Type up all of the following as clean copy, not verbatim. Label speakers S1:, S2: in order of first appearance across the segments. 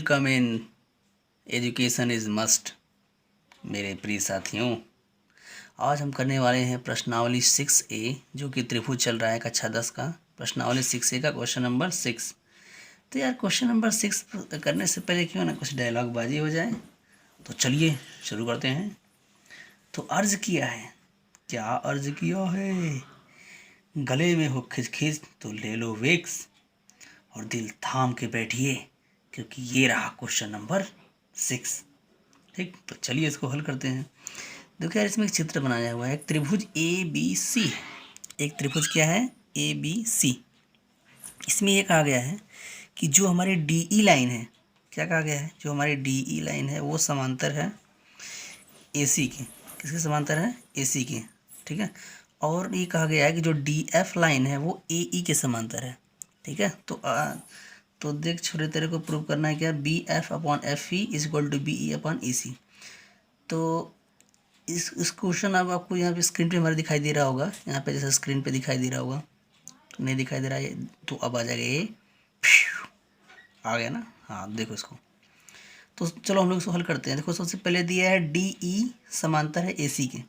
S1: Welcome in education is must. मेरे प्रिय साथियों, आज हम करने वाले हैं प्रश्नावली 6A, जो कि त्रिभुज चल रहा है कक्षा 10 का। प्रश्नावली 6A का क्वेश्चन नंबर 6। तो यार क्वेश्चन नंबर 6 करने से पहले क्यों ना कुछ डायलॉग बाजी हो जाए। तो चलिए शुरू करते हैं। तो अर्ज किया है, क्या अर्ज किया है? गले में हो खिच तो ले लो विक्स और दिल थाम के बैठिए, क्योंकि ये रहा क्वेश्चन नंबर 6। ठीक, तो चलिए इसको हल करते हैं। देखो यार, इसमें एक चित्र बनाया हुआ है, एक त्रिभुज ABC। एक त्रिभुज क्या है? ABC। इसमें ये कहा गया है कि जो हमारी DE लाइन है, क्या कहा गया है? जो हमारी DE लाइन है वो समांतर है AC के। किसके समांतर है? AC के। ठीक है। और ये कहा गया है कि जो DF लाइन है वो AE के समांतर है। ठीक है। तो देख छोरे, तेरे को प्रूव करना है क्या? BF upon FE is equal to BE upon EC। तो इस क्वेश्चन अब आपको यहाँ पे स्क्रीन पे हमारे दिखाई दे रहा होगा, यहाँ पे जैसे स्क्रीन पे दिखाई दे रहा होगा। नहीं दिखाई दे रहा है तो अब आ जाएगा ये, आ गया ना? हाँ देखो इसको। तो चलो हम लोग इसको हल करते हैं। देखो सबसे पहले दिया है DE समांतर है AC के।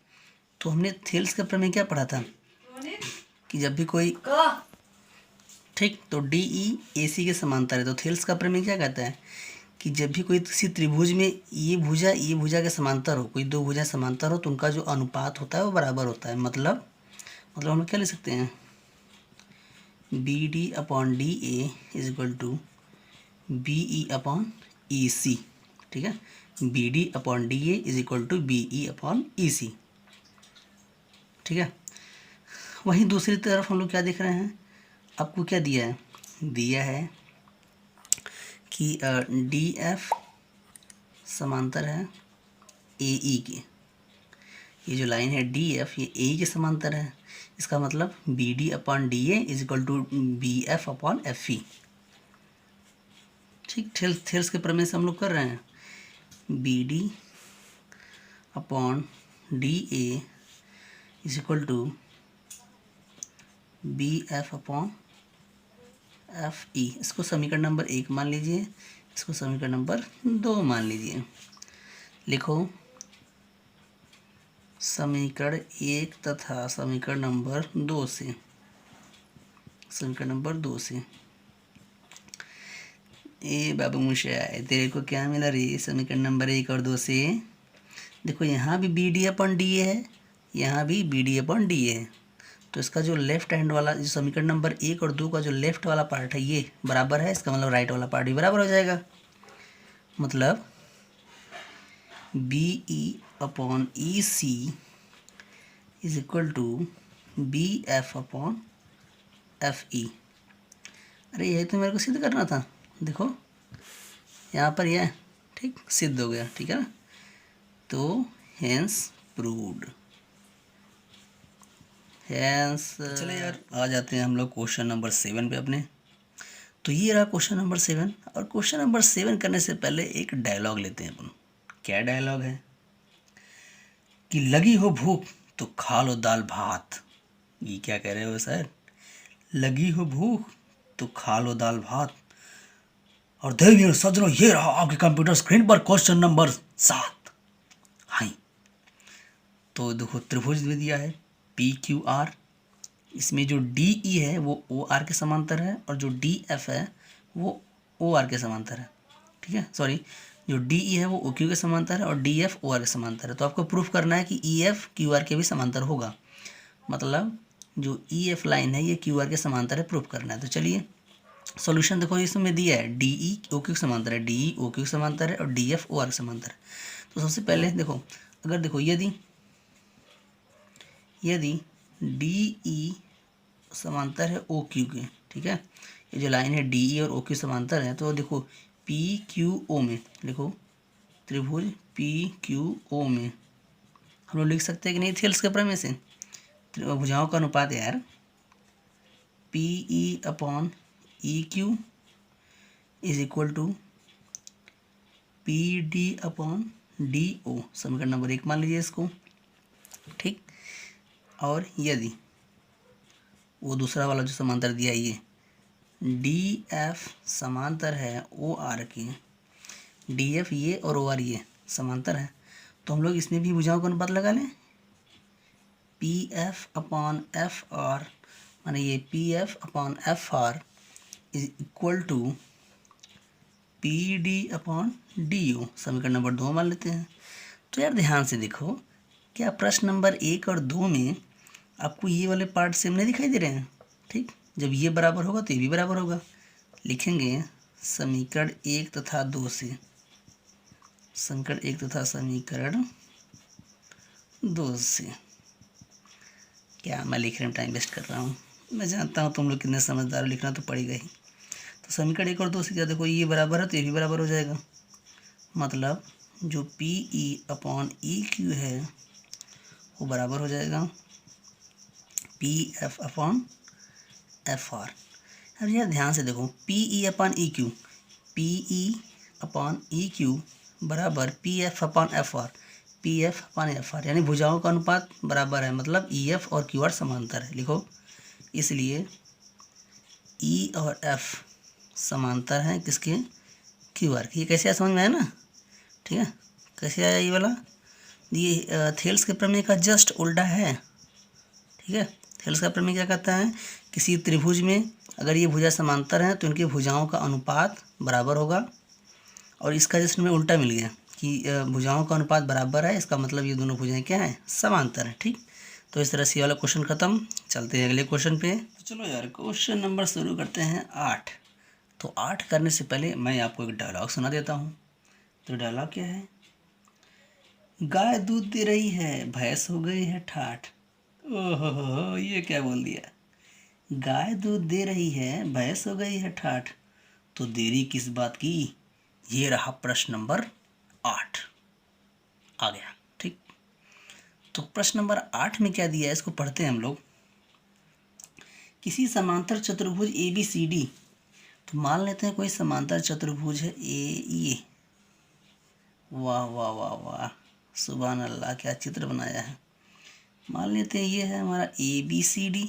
S1: तो हमने थेल्स का प्रमेय क्या पढ़ा था कि जब भी कोई, ठीक, तो DE AC के समांतर है। तो थेल्स का प्रमेय क्या कहता है कि जब भी कोई किसी त्रिभुज में ये भुजा के समांतर हो, कोई दो भुजा समांतर हो, तो उनका जो अनुपात होता है वो बराबर होता है। मतलब हम लोग क्या ले सकते हैं? BD upon DA is equal to BE upon EC। ठीक है। BD upon DA is equal to BE upon EC। ठीक है। वहीं दूसरी तरफ हम लोग क्या देख रहे हैं? आपको क्या दिया है? दिया है कि DF समांतर है AE के। ये जो लाइन है DF, ये AE के समांतर है। इसका मतलब BD upon DA is equal to BF upon FE। ठीक, थेल्स के प्रमेय से हम लोग कर रहे हैं। BD upon DA is equal to BF upon FE। इसको समीकरण नंबर 1 मान लीजिए, इसको समीकरण नंबर 2 मान लीजिए। लिखो समीकरण 1 तथा समीकरण नंबर 2 से, समीकरण नंबर 2 से। ए बाबू मुशाय, तेरे को क्या मिला रे समीकरण नंबर 1 और 2 से? देखो यहाँ भी BD अपॉन DA है, यहाँ भी BD अपॉन DA है। तो इसका जो लेफ्ट हैंड वाला, जो समीकरण नंबर 1 और 2 का जो लेफ्ट वाला पार्ट है ये बराबर है, इसका मतलब राइट वाला पार्ट भी बराबर हो जाएगा। मतलब BE upon EC is equal to BF upon FE। अरे यही तो मेरे को सिद्ध करना था। देखो यहाँ पर यह, ठीक, सिद्ध हो गया। ठीक है ना? तो हेंस प्रूव्ड। हेंस चले यार, आ जाते हैं हम लोग क्वेश्चन नंबर 7 पे अपने। तो ये रहा क्वेश्चन नंबर 7। और क्वेश्चन नंबर 7 करने से पहले एक डायलॉग लेते हैं अपन। क्या डायलॉग है? कि लगी हो भूख तो खा लो दाल भात। ये क्या कह रहे हो सर? लगी हो भूख तो खा लो दाल भात। और देखिए सज्जनों, ये रहा आपके कंप्यूटर स्क्रीन पर क्वेश्चन नंबर 7। हाँ, तो देखो त्रिभुज दे दिया है PQR। इसमें जो DE है वो OR के समांतर है, और जो DF है वो OR के समांतर है। ठीक है, सॉरी, जो DE है वो OQ के समांतर है और DF OR के समांतर है। तो आपको प्रूफ करना है कि EF QR के भी समांतर होगा। मतलब जो EF लाइन है ये QR के समांतर है, प्रूफ करना है। तो चलिए सॉल्यूशन देखो, इसमें दिया है DE OQ के समांतर है, DE OQ के समांतर है और DF OR के समांतर है। तो सबसे पहले देखो, अगर देखो यदि DE समांतर है OQ के, ठीक है, ये जो लाइन है DE और OQ समांतर है, तो देखो PQO में, लिखो त्रिभुज PQO में हम लोग लिख सकते हैं कि नहीं? थेल्स के प्रमेय से भुजाओं का अनुपात है यार। PE upon EQ is equal to PD upon DO। समीकरण नंबर 1 मान लीजिए इसको। ठीक, और यदि वो दूसरा वाला जो समांतर दिया है ये DF समांतर है OR के, डी एफ ये और ओ आर ये समांतर है, तो हम लोग इसमें भी भुजाओं का अनुपात लगा लें। P F upon F R, माने ये P F upon F R is equal to P D upon D U. समीकरण नंबर 2 मान लेते हैं। तो यार ध्यान से देखो, क्या प्रश्न नंबर 1 और 2 में आपको ये वाले पार्ट सेम नहीं दिखाई दे रहे हैं? ठीक, जब ये बराबर होगा तो ये भी बराबर होगा। लिखेंगे समीकरण 1 तथा 2 से, समीकरण 1 तथा समीकरण 2 से। क्या मैं लिखने में टाइम वेस्ट कर रहा हूँ? मैं जानता हूँ तुम लोग कितने समझदार हो, लिखना तो पड़ेगा ही। तो समीकरण 1 और 2 से क्या, देखो ये बराबर है तो ये भी बराबर हो जाएगा। मतलब जो P E upon E Q है वो बराबर हो जाएगा P F upon F R. अब यार ध्यान से देखो, P E upon E Q, P E upon E Q बराबर P F upon F R, P F upon F R, यानी भुजाओं का अनुपात बराबर है, मतलब ई एफ और क्यू आर समांतर है। लिखो, इसलिए ई और एफ समांतर हैं किसके, क्यू आर के। ये कैसे आया समझ में आया ना? ठीक है, कैसे आया ये वाला? ये थेल्स के प्रमेय का जस्ट उल्टा है। ठीक है, थेल्स का प्रमेय क्या कहता है, किसी त्रिभुज में अगर ये भुजा समांतर हैं तो इनकी भुजाओं का अनुपात बराबर होगा, और इसका जस्ट में उल्टा मिल गया कि भुजाओं का अनुपात बराबर है, इसका मतलब ये दोनों भुजाएं क्या हैं, समांतर हैं। ठीक, तो इस तरह से ये वाला क्वेश्चन खत्म। चलते हैं अगले क्वेश्चन पे। तो चलो यार क्वेश्चन नंबर शुरू करते हैं 8। तो 8 करने से पहले मैं आपको एक डायलॉग सुना देता हूँ। तो डायलॉग क्या है, गाय दूध दे रही है, भैंस हो गई है ठाठ। ओहो, ये क्या बोल दिया, गाय दूध दे रही है, भैंस हो गई है ठाठ, तो देरी किस बात की। ये रहा प्रश्न नंबर 8 आ गया। ठीक, तो प्रश्न नंबर 8 में क्या दिया है इसको पढ़ते हैं हम लोग। किसी समांतर चतुर्भुज ए बी सी डी, तो मान लेते हैं कोई समांतर चतुर्भुज है ए ये। वाह वाह वाह वाह, सुभान अल्लाह, क्या चित्र बनाया है। मान लेते हैं ये है हमारा ए बी सी डी।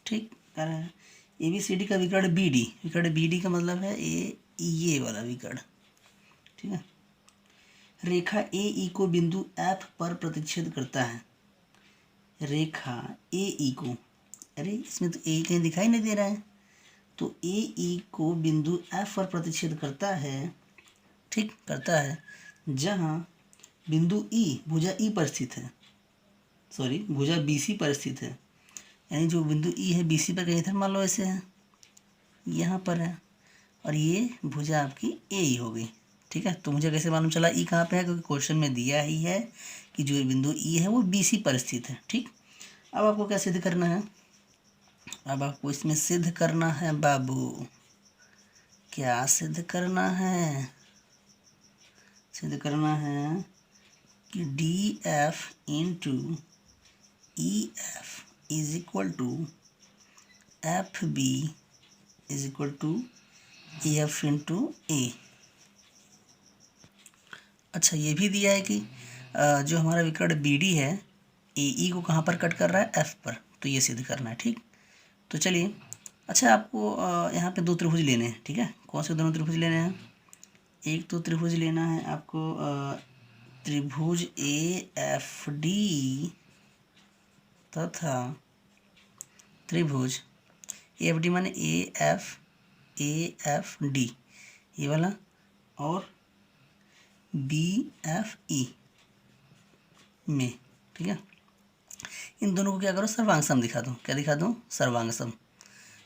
S1: ठीक, ए बी सी डी का विकर्ण बी डी, विकर्ण बी डी का मतलब है ये वाला विकर्ण। ठीक है, रेखा ए ई को बिंदु एफ पर प्रतिच्छेद करता है। रेखा ए ई को, अरे इसमें तो ए कहीं दिखाई नहीं दे रहा है, तो ए ई को बिंदु एफ पर प्रतिच्छेद करता है। ठीक, करता है जहाँ बिंदु ई भुजा ई पर स्थित है, सॉरी भुजा बी सी पर स्थित है। यानी जो बिंदु ई है बी सी पर कहीं इधर मान लो ऐसे है, यहाँ पर है, और ये भुजा आपकी ए ई हो गई। ठीक है, तो मुझे कैसे मालूम चला ई कहाँ पे है, क्योंकि क्वेश्चन में दिया ही है कि जो बिंदु ई है वो बी सी पर स्थित है। ठीक, अब आपको क्या सिद्ध करना है, अब आपको इसमें सिद्ध करना है बाबू। क्या सिद्ध करना है, सिद्ध करना है कि D F into E F is equal to F B is equal to A F into A. अच्छा, ये भी दिया है कि जो हमारा विकर्ण बी डी है ए ई को कहाँ पर कट कर रहा है, एफ पर, तो ये सिद्ध करना है। ठीक, तो चलिए। अच्छा, आपको यहाँ पे 2 त्रिभुज लेने हैं। ठीक है, कौन से दोनों त्रिभुज लेने हैं, एक तो त्रिभुज लेना है आपको त्रिभुज ए एफ डी तथा त्रिभुज ए एफ डी माने ए एफ डी ये वाला, और बी एफ ई में। ठीक है, इन दोनों को क्या करो, सर्वांग सम दिखा दो। क्या दिखा दो, सर्वांग सम।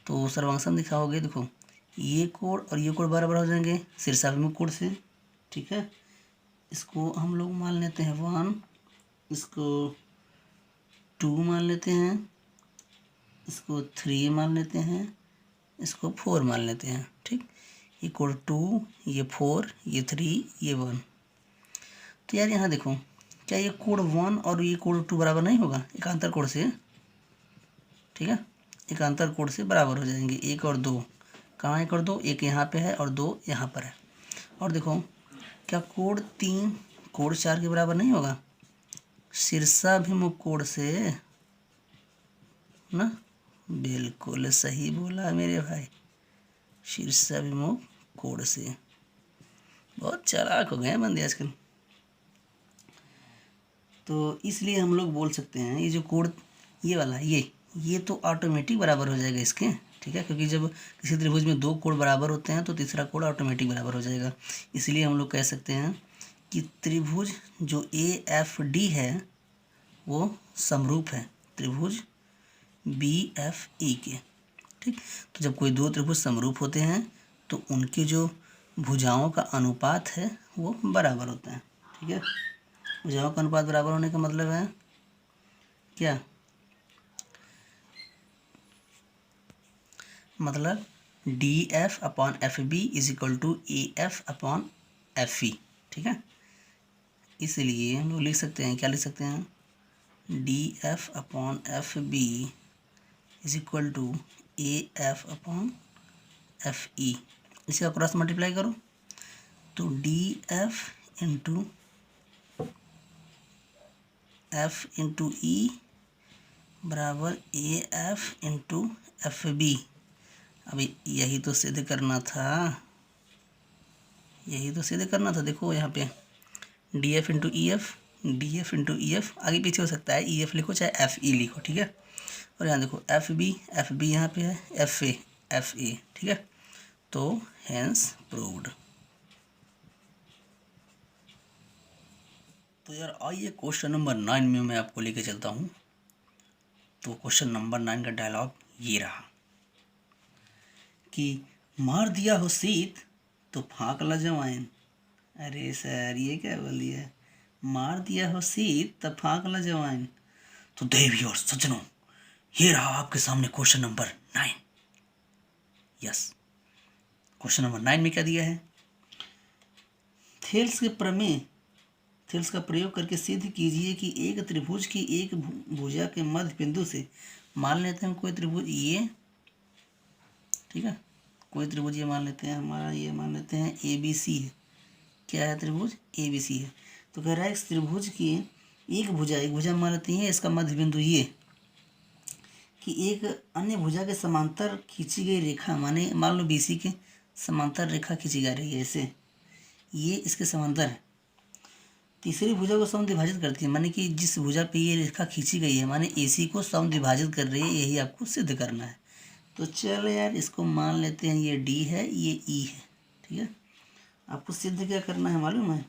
S1: तो सर्वांग सम दिखाओगे, देखो ये कोण और ये कोण बराबर हो जाएंगे शीर्षाभिमुख कोण से। ठीक है, इसको हम लोग मान लेते हैं 1, इसको 2 मान लेते हैं, इसको 3 मान लेते हैं, इसको 4 मान लेते हैं। ठीक, ये कोण 2, ये 4, ये 3, ये 1। तो यार यहाँ देखो, क्या ये कोण 1 और ये कोण 2 बराबर नहीं होगा एकांतर कोण से। ठीक है, एकांतर कोण से बराबर हो जाएंगे 1 और 2। कहाँ 1 और 2, एक यहाँ पे है और 2 यहाँ पर है। और देखो, क्या कोण 3 कोण 4 के बराबर नहीं होगा शीर्षाभिमुख कोण से ना। बिल्कुल सही बोला मेरे भाई, शीर्षाभिमुख कोण से। बहुत चालाक हो गए हैं बंदे आजकल। तो इसलिए हम लोग बोल सकते हैं ये जो कोड ये वाला ये तो ऑटोमेटिक बराबर हो जाएगा इसके, ठीक है, क्योंकि जब किसी त्रिभुज में दो कोण बराबर होते हैं तो तीसरा कोण ऑटोमेटिक बराबर हो जाएगा। इसलिए हम लोग कह सकते हैं कि त्रिभुज जो AFD है वो समरूप है त्रिभुज BFE के, ठीक। तो जब कोई दो त्रिभुज समरूप होते हैं तो उनके जो भुजाओं का अनुपात है वो बराबर होता है, ठीक है। भुजाओं का अनुपात बराबर होने का मतलब है क्या, मतलब DF/FB is equal to AF/FE, ठीक है। इसलिए हम लोग लिख सकते हैं, क्या लिख सकते हैं, DF/FB is equal to AF/FE। इसका क्रॉस मल्टीप्लाई करो तो DF into F into E बराबर AF इंटू FB। अभी यही तो सिद्ध करना था, देखो यहाँ पे DF into EF, DF into EF आगे पीछे हो सकता है, EF लिखो चाहे FE लिखो, ठीक है। और यहाँ देखो FB यहाँ पे है, FA, ठीक है। तो हेंस प्रूव्ड। तो यार आइए क्वेश्चन नंबर 9 में मैं आपको लेके चलता हूँ। तो क्वेश्चन नंबर 9 का डायलॉग ये रहा कि मार दिया हो सीत तो फाँक ला जवाइन। अरे सर ये क्या बोल दिया, मार दिया हो सीत तो फाँक ला जवाइन। तो देवी और सज्जनों ये रहा आपके सामने question number 9। Yes, question number 9 में क्या दिया है, थेल्स का प्रयोग करके सिद्ध कीजिए कि एक त्रिभुज की एक भुजा के मध्य बिंदु से, मान लेते हैं कोई त्रिभुज ये, ठीक है, कोई त्रिभुज ये मान लेते हैं हमारा, ये मान लेते हैं ABC है। क्या है, त्रिभुज ABC है। तो कह रहा है इस त्रिभुज की एक भुजा मान लेते हैं, इसका मध्य बिंदु ये कि एक अन्य भुजा के समांतर खींची गई रेखा, माने मान लो BC के समांतर रेखा खींची जा रही है ऐसे, ये इसके समांतर है, तीसरी भुजा को समद्विभाजित करती है, माने कि जिस भुजा पे ये रेखा खींची गई है माने AC को समद्विभाजित कर रही है, यही आपको सिद्ध करना है। तो चलो यार इसको मान लेते हैं, ये D है ये E है, ठीक है। आपको सिद्ध क्या करना है मालूम है,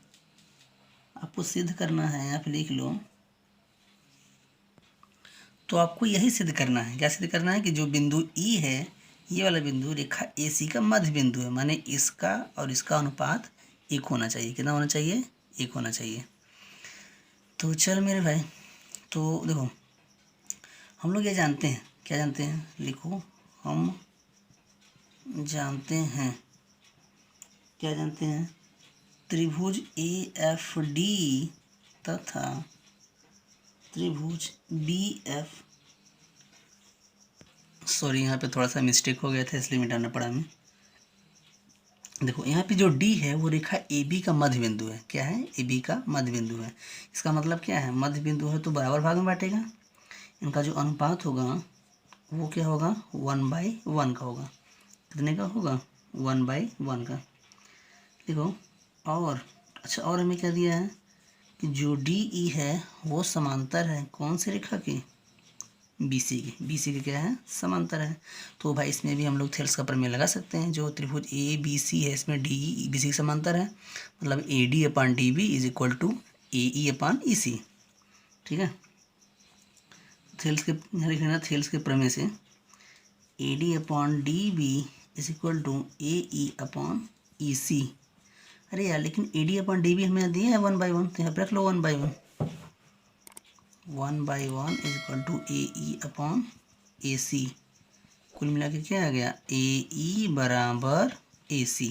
S1: आपको सिद्ध करना है, आप लिख लो। तो आपको यही सिद्ध करना है, क्या सिद्ध करना है कि जो बिंदु E है, ये वाला बिंदु रेखा AC का मध्य बिंदु है, माने इसका और इसका अनुपात 1 होना चाहिए। कितना होना चाहिए, 1 होना चाहिए। तो चल मेरे भाई, तो देखो हम लोग ये जानते हैं, क्या जानते हैं, लिखो, हम जानते हैं, क्या जानते हैं, त्रिभुज AFD तथा त्रिभुज BF, सॉरी यहाँ पे थोड़ा सा मिस्टेक हो गया था इसलिए मिटाना पड़ा हमें। देखो यहाँ पे जो D है वो रेखा AB का मध्य बिंदु है। क्या है, AB का मध्य बिंदु है। इसका मतलब क्या है, मध्य बिंदु है तो बराबर भाग में बांटेगा, इनका जो अनुपात होगा वो क्या होगा, 1/1 का होगा। कितने का होगा, 1/1 का। देखो और अच्छा, और हमें क्या दिया है कि जो DE है वो समांतर है कौन सी रेखा की, BC के क्या है, समांतर है। तो भाई इसमें भी हम लोग थेल्स का प्रमेय लगा सकते हैं। जो त्रिभुज ABC है इसमें DE BC के समांतर है, मतलब AD/DB is equal to AE/EC, ठीक है। थेल्स के यहाँ लिख लेना, थेल्स के प्रमेय से AD/DB is equal to AE/EC। अरे यार लेकिन AD/DB हमें दिए है 1/1, तो यहाँ पर रख लो 1/1, 1/1 इज इक्वल टू AE/AC। कुल मिला के क्या आ गया, AE बराबर AC,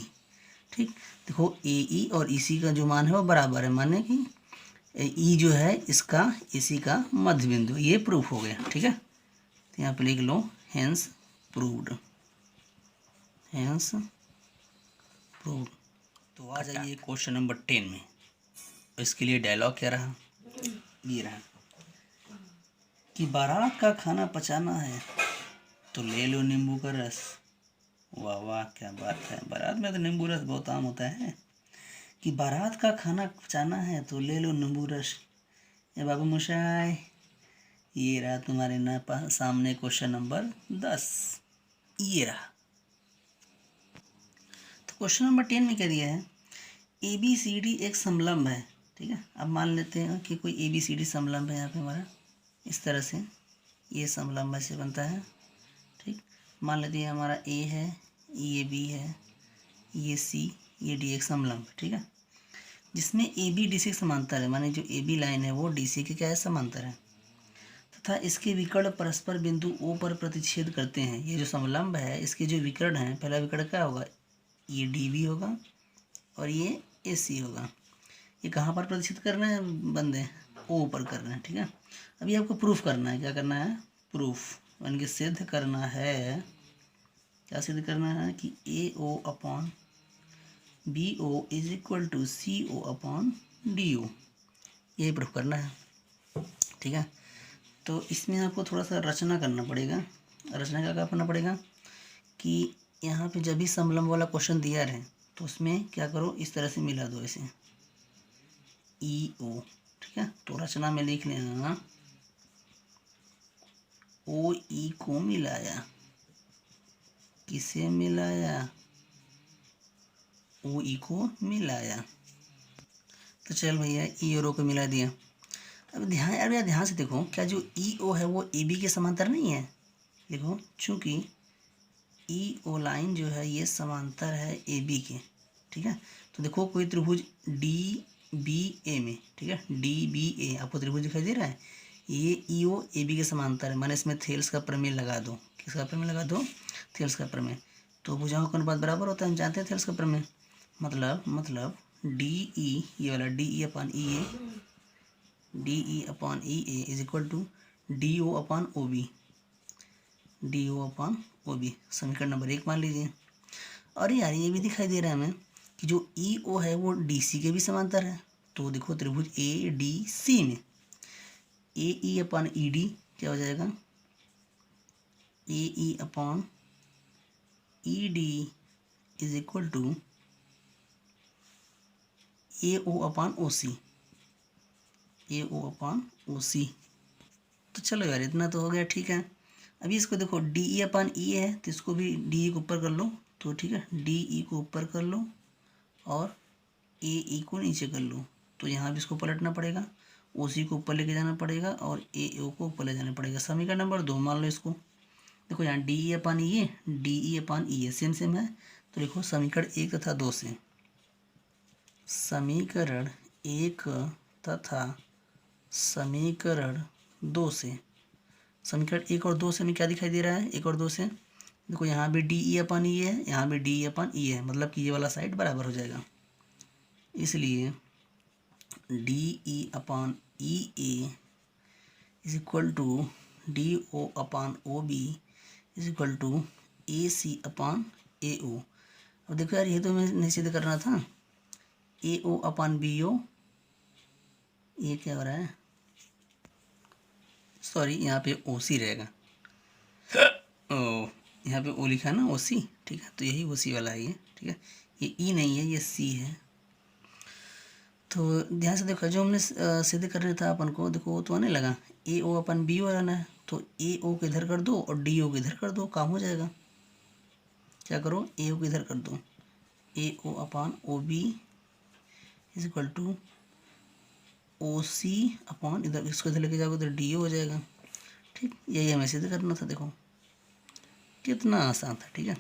S1: ठीक। देखो AE और EC का जो मान है वो बराबर है, माने कि E जो है इसका AC का मध्य बिंदु, ये प्रूफ हो गया, ठीक है। तो यहाँ पे लिख लो हेंस प्रूव्ड, हेंस प्रूव्ड। तो आ जाइए क्वेश्चन नंबर 10 में। इसके लिए डायलॉग क्या रहा, ये रहा कि बारात का खाना पचाना है तो ले लो नींबू का रस। वाह वाह क्या बात है, बारात में तो नींबू रस बहुत आम होता है। कि बारात का खाना पचाना है तो ले लो नींबू रस। ए बाबू मोशाय, ये रहा तुम्हारे सामने क्वेश्चन नंबर 10, ये रहा। तो क्वेश्चन नंबर 10 में क्या दिया है, ABCD एक समलंब है, ठीक है। अब मान लेते हैं कि कोई ABCD समलंब है यहाँ पे हमारा, इस तरह से ये समलंब ऐसे बनता है, ठीक। मान लेते हैं हमारा A है, ये B है, ये C, ये D एक समलंब, ठीक है, जिसमें AB DC के समांतर है, माने जो AB लाइन है वो DC के क्या है, समांतर है, तथा इसके विकर्ण परस्पर बिंदु O पर प्रतिच्छेद करते हैं। ये जो समलंब है इसके जो विकर्ण हैं, पहला विकर्ण क्या होगा, ये DB होगा और ये AC होगा। ये कहाँ पर प्रतिच्छेद करना है बंदे, O पर करना है, ठीक है। अभी आपको प्रूफ करना है, क्या करना है, प्रूफ, यानी कि सिद्ध करना है। क्या सिद्ध करना है कि AO upon BO is equal to CO upon DO, यही प्रूफ करना है, ठीक है। तो इसमें आपको थोड़ा सा रचना करना पड़ेगा। रचना क्या करना पड़ेगा कि यहाँ पे जब भी समलंब वाला क्वेश्चन दिया रहे तो उसमें क्या करो, इस तरह से मिला दो इसे EO, ठीक है। तो रचना में लिख लेना OE को मिलाया, किसे मिलाया, OE को मिलाया। तो चल भैया E और O को मिला दिया। अब ध्यान से देखो, क्या जो EO है वो AB के समांतर नहीं है। देखो चूंकि EO लाइन जो है ये समांतर है AB के, ठीक है। तो देखो कोई त्रिभुज DBA में, ठीक है, DBA आपको त्रिभुज दिखाई दे रहा है, ये EO AB के समांतर है, माने इसमें थेल्स का प्रमेय लगा दो। किसका प्रमेय लगा दो, थेल्स का प्रमेय। तो भुजाओं का अनुपात बराबर होता है, हम जानते हैं थेल्स का प्रमेय। मतलब DE, ये वाला DE upon EA, DE upon EA is equal to DO upon OB, DO upon OB, समीकरण नंबर 1 मान लीजिए। और यार ये भी दिखाई दे रहा है हमें कि जो EO है वो DC के भी समांतर है। तो देखो त्रिभुज ADC में AE अपॉन ED क्या हो जाएगा, AE upon ED is equal to AO upon OC, AO upon OC। तो चलो यार इतना तो हो गया, ठीक है। अभी इसको देखो DE अपॉन E है तो इसको भी DE को ऊपर कर लो, तो ठीक है, DE को ऊपर कर लो और AE को नीचे कर लो। तो यहाँ भी इसको पलटना पड़ेगा, OC को ऊपर लेके जाना पड़ेगा और AO को ऊपर ले जाना पड़ेगा। समीकरण नंबर 2 मान लो इसको। देखो यहाँ DE upon E, DE upon E same है। तो देखो समीकरण 1 तथा 2 से, समीकरण 1 तथा समीकरण 2 से, समीकरण 1 और 2 से हमें क्या दिखाई दे रहा है, 1 और 2 से देखो यहाँ भी DE अपॉन E है, यहाँ भी DE अपॉन E है, मतलब कि ये वाला साइड बराबर हो जाएगा। इसलिए DE upon EA is equal to DO upon OB is equal to AC upon AO। अब देखो यार ये तो हमें निश्चित करना था, AO अपॉन BO, ये क्या हो रहा है, सॉरी यहाँ पे OC रहेगा, ओ यहाँ पे O लिखा है ना, OC, ठीक है। तो यही OC वाला है ये, ठीक है, ये E नहीं है, ये C है। तो ध्यान से देखो जो हमने सिद्ध करना था अपन को, देखो वो तो आने लगा, AO अपन BO रहना है, तो AO को इधर कर दो और DO को इधर कर दो, काम हो जाएगा। क्या करो, AO को इधर कर दो, AO upon OB is equal to OC upon इधर, इसको इधर लेके जाओगे तो DO हो जाएगा, ठीक। यही हमें सिद्ध करना था, देखो कितना आसान था, ठीक है।